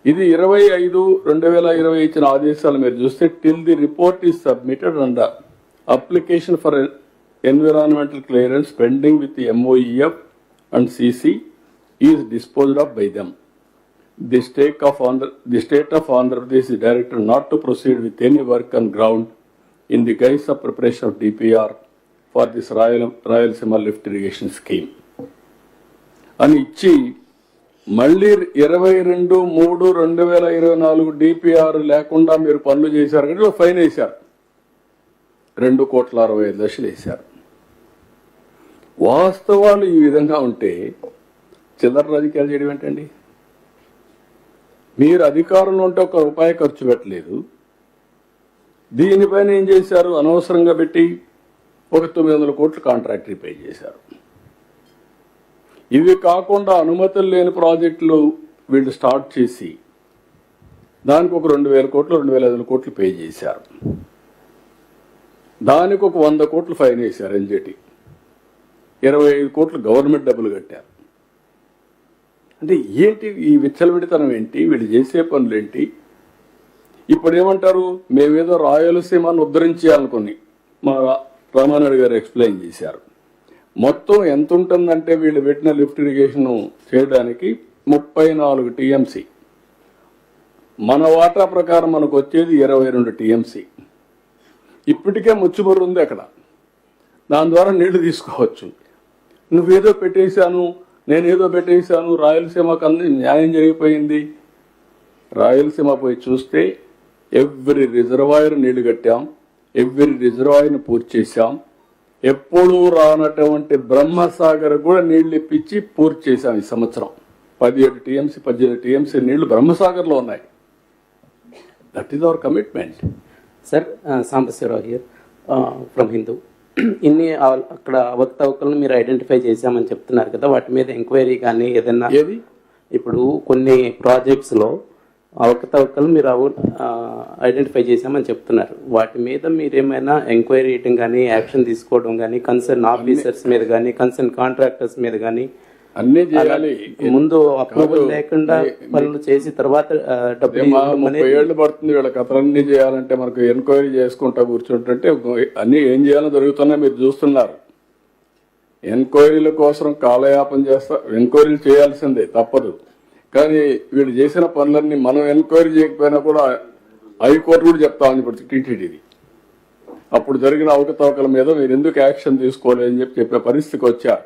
ఇది 25/2020 ఇచ్చిన ఆదేశాలు మీరు చూస్తే till the report is submitted and application for environmental clearance pending with MOEF and CC is disposed of by them. The state of Andhra Pradesh is directed not to proceed with any work on ground in the guise of preparation of DPR for this Rayalaseema lift irrigation scheme. అని ఇచ్చి మళ్ళీ 22/3/2024 DPR లేకుండా మీరు పనులు చేశారు కానీ fine వేశారు, 2,65,00,000 వేశారు. వాస్తవాలు ఈ విధంగా ఉంటే చిల్లర రాజకీయాలు చేయడం ఏంటండి? మీరు అధికారంలో ఉంటే ఒక రూపాయి ఖర్చు పెట్టలేదు, దీనిపైన ఏం చేశారు? అనవసరంగా పెట్టి ఒక 900 కోట్లు కాంట్రాక్ట్ పే చేశారు. ఇవి కాకుండా అనుమతులు లేని ప్రాజెక్టులు వీళ్ళు స్టార్ట్ చేసి దానికి ఒక 2,000 కోట్లు 2,500 కోట్లు పే చేశారు. దానికి ఒక 100 కోట్లు ఫైన్ వేశారు ఎల్జేటీ, 25 కోట్లు గవర్నమెంట్ డబ్బులు కట్టారు. అంటే ఏంటి ఈ విచ్చలవిడితనం ఏంటి? వీళ్ళు చేసే పనులు ఏంటి? ఇప్పుడు ఏమంటారు? మేమేదో రాయలసీమను ఉద్ధరించాలనుకుని మా రామానాయుడు గారు ఎక్స్ప్లెయిన్ చేశారు. మొత్తం ఎంత ఉంటుందంటే వీళ్ళు పెట్టిన లిఫ్ట్ ఇరిగేషన్ చేయడానికి 34 TMC. మన వాటా ప్రకారం మనకు వచ్చేది 22 TMC. ఇప్పటికే ముచ్చుమర్రు ఉంది అక్కడ, దాని ద్వారా నీళ్లు తీసుకోవచ్చు. నువ్వేదో పెట్టేశాను, నేనేదో పెట్టేశాను, రాయలసీమకు అన్ని న్యాయం జరిగిపోయింది. రాయలసీమ పోయి చూస్తే ఎవ్రీ రిజర్వాయర్ నీళ్లు కట్టాం, ఎవ్రీ రిజర్వాయర్ని పూర్తి చేశాం. ఎప్పుడూ రానటువంటి బ్రహ్మసాగర్ కూడా నీళ్లు ఇప్పించి పూర్తి చేశాం. ఈ సంవత్సరం 17 TMC 18 TMC నీళ్లు బ్రహ్మసాగర్లో ఉన్నాయి. That is our commitment. Sir, Sambasivarao here from Hindu. ఇన్ని అక్కడ అవకతవకలను మీరు ఐడెంటిఫై చేశామని చెప్తున్నారు కదా, వాటి మీద ఎంక్వైరీ కానీ ఏదైనా? ఏది? ఇప్పుడు కొన్ని ప్రాజెక్ట్స్లో అవకతవకలు మీరు ఐడెంటిఫై చేశామని చెప్తున్నారు, వాటి మీద మీరు ఏమైనా ఎంక్వైరీ చేయడం కానీ యాక్షన్ తీసుకోవడం కానీ కన్సర్న్ ఆఫీసర్స్ మీద కానీ కన్సర్న్ కాంట్రాక్టర్స్ మీద కానీ అన్నీ చేయాలి. ముందు అప్రూవల్ లేకుండా పనులు చేసి తర్వాత డబ్బులు 30 ఏళ్ళు పడుతుంది వీళ్ళ కథలన్నీ చేయాలంటే. మనకు ఎంక్వైరీ చేసుకుంటా కూర్చుంటుంటే అన్ని ఏం చేయాలో జరుగుతున్నాయి మీరు చూస్తున్నారు. ఎంక్వైరీల కోసం కాలయాపన చేస్తా, ఎంక్వైరీలు చేయాల్సిందే తప్పదు. కానీ వీళ్ళు చేసిన పనులన్నీ మనం ఎంక్వైరీ చేయకపోయినా కూడా హైకోర్టు కూడా చెప్తామని ఇప్పుడు టీటీడీది. అప్పుడు జరిగిన అవకతవకల మీద మీరు ఎందుకు యాక్షన్ తీసుకోలేదని చెప్పే పరిస్థితికి వచ్చారు.